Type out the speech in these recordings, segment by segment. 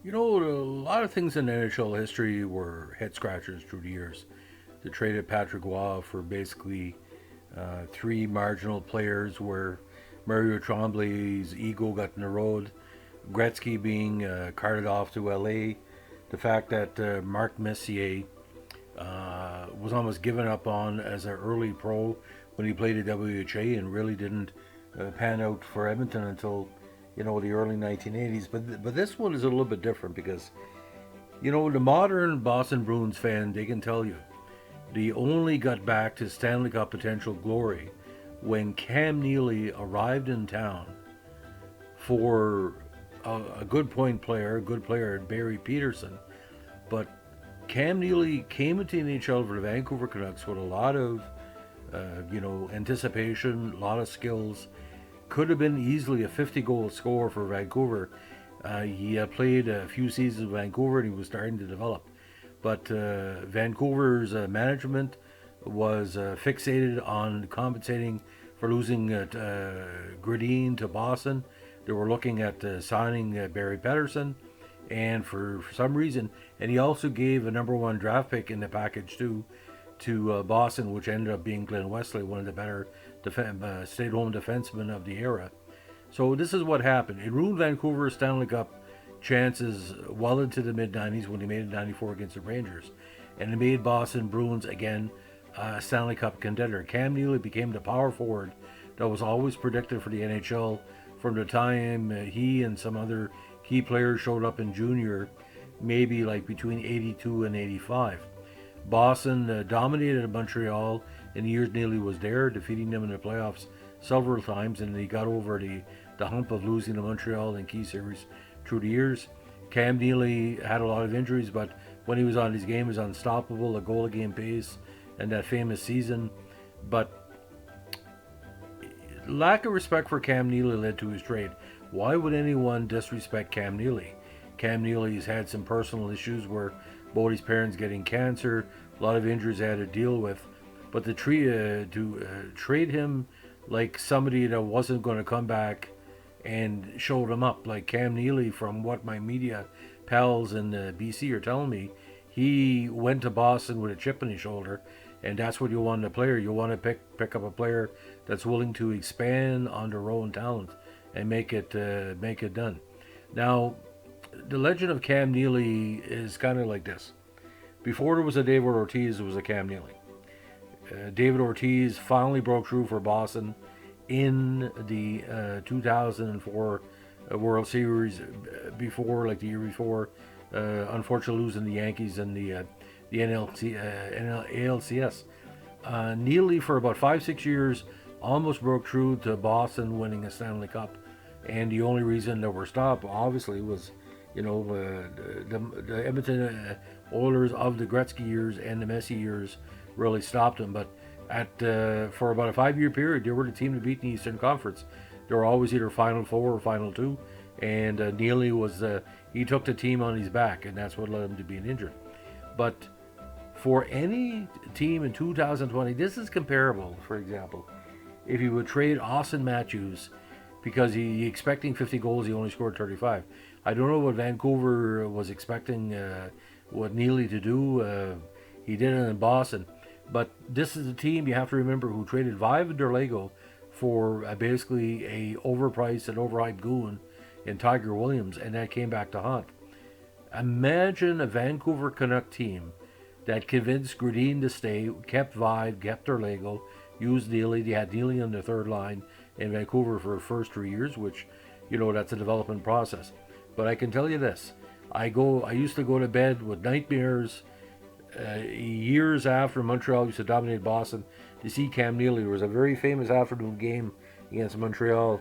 You know, a lot of things in NHL history were head scratchers through the years. They traded Patrick Waugh for basically three marginal players where Mario Tremblay's ego got in the road, Gretzky being carted off to LA, the fact that Mark Messier was almost given up on as an early pro when he played at WHA and really didn't pan out for Edmonton until the early 1980s. But this one is a little bit different because the modern Boston Bruins fan, they can tell you they only got back to Stanley Cup potential glory when Cam Neely arrived in town for a good point player, a good player, Barry Peterson. But Cam Neely came into the NHL for the Vancouver Canucks with a lot of, anticipation, a lot of skills. Could have been easily a 50-goal scorer for Vancouver. He played a few seasons in Vancouver and he was starting to develop. But Vancouver's management was fixated on compensating for losing Gradine to Boston. They were looking at signing Barry Pedersen, and for some reason, and he also gave a number one draft pick in the package too to Boston, which ended up being Glenn Wesley, one of the better stay-at-home defensemen of the era. So this is what happened. It ruined Vancouver's Stanley Cup chances well into the mid 90s when he made it 94 against the Rangers. And it made Boston Bruins again a Stanley Cup contender. Cam Neely became the power forward that was always predicted for the NHL from the time he and some other key players showed up in junior, maybe like between 82 and 85. Boston dominated Montreal in the years Neely was there, defeating them in the playoffs several times, and he got over the hump of losing to Montreal in key series through the years. Cam Neely had a lot of injuries, but when he was on his game, he was unstoppable, a goal a game pace, and that famous season. But lack of respect for Cam Neely led to his trade. Why would anyone disrespect Cam Neely? Cam Neely's had some personal issues where both his parents getting cancer, a lot of injuries he had to deal with. But to trade him like somebody that wasn't going to come back and showed him up, like Cam Neely, from what my media pals in BC are telling me, he went to Boston with a chip on his shoulder, and that's what you want in a player. You want to pick up a player that's willing to expand on their own talent and make it done. Now, the legend of Cam Neely is kind of like this. Before there was a David Ortiz, there was a Cam Neely. David Ortiz finally broke through for Boston in the 2004 World Series before, like the year before, unfortunately losing the Yankees and the ALCS. Neely, for about 5-6 years, almost broke through to Boston winning a Stanley Cup. And the only reason that were stopped, obviously, was the Edmonton Oilers of the Gretzky years and the Messi years really stopped them. But for about a 5-year period, they were the team to beat in the Eastern Conference. They were always either Final Four or Final Two, and Neely was he took the team on his back, and that's what led him to being injured. But for any team in 2020, this is comparable. For example, if you would trade Austin Matthews because he expecting 50 goals, he only scored 35. I don't know what Vancouver was expecting what Neely to do. He did it in Boston. But this is a team, you have to remember, who traded Vive Derlego for basically a overpriced and overhyped goon in Tiger Williams, and that came back to haunt. Imagine a Vancouver Canuck team that convinced Gradine to stay, kept Vive, kept Derlego, used Neely. They had Neely on the third line in Vancouver for the first 3 years, which, that's a development process. But I can tell you this: I used to go to bed with nightmares years after Montreal used to dominate Boston to see Cam Neely. There was a very famous afternoon game against Montreal.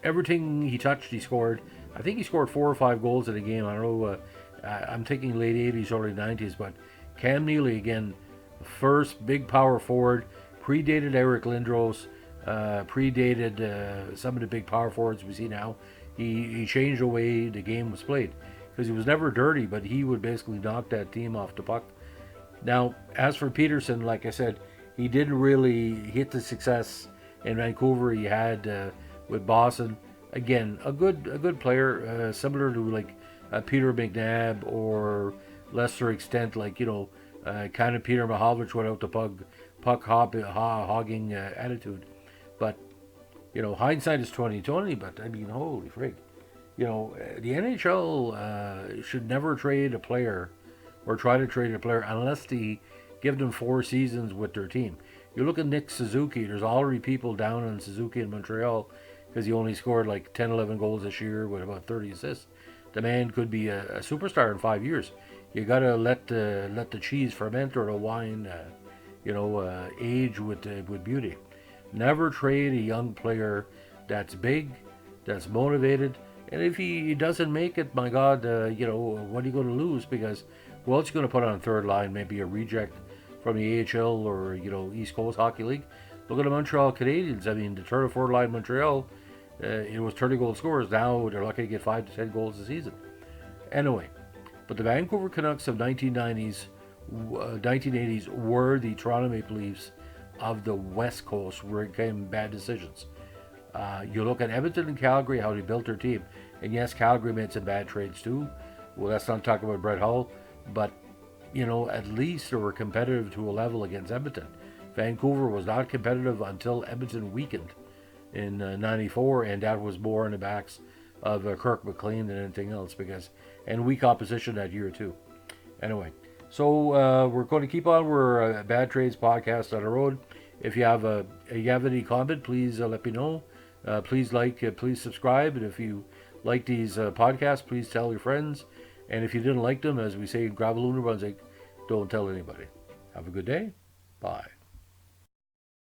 Everything he touched, he scored. I think he scored 4 or 5 goals in a game. I don't know. I'm thinking late 80s, early 90s. But Cam Neely, again, first big power forward, predated Eric Lindros, predated some of the big power forwards we see now. He changed the way the game was played because he was never dirty, but he would basically knock that team off the puck. Now, as for Peterson, like I said, he didn't really hit the success in Vancouver he had with Boston. again, a good player, similar to like Peter McNabb, or lesser extent like kind of Peter Mahovlich without the hogging attitude. But hindsight is 2020. But I mean, holy frig, the NHL should never trade a player or try to trade a player unless they give them 4 seasons with their team. You look at Nick Suzuki, there's already people down on Suzuki in Montreal because he only scored like 10, 11 goals this year with about 30 assists. The man could be a superstar in 5 years. You gotta let the cheese ferment, or the wine, age with beauty. Never trade a young player that's big, that's motivated, and if he doesn't make it, my God, what are you going to lose? Because who else you going to put on third line? Maybe a reject from the AHL or East Coast Hockey League. Look at the Montreal Canadiens. I mean, the third or fourth line Montreal, it was 30 goal scorers. Now they're lucky to get 5 to 10 goals a season. Anyway, but the Vancouver Canucks of 1980s were the Toronto Maple Leafs of the West Coast, where it came bad decisions. You look at Edmonton and Calgary, how they built their team. And yes, Calgary made some bad trades too. Well, let's not talk about Brett Hull. But, at least they were competitive to a level against Edmonton. Vancouver was not competitive until Edmonton weakened in '94, and that was more on the backs of Kirk McLean than anything else, and weak opposition that year too. Anyway, so we're going to keep on. We're a Bad Trades podcast on the road. If you have any comment, please let me know. Please please subscribe, and if you like these podcasts, please tell your friends. And if you didn't like them, as we say in Graveluna Brunswick, don't tell anybody. Have a good day. Bye.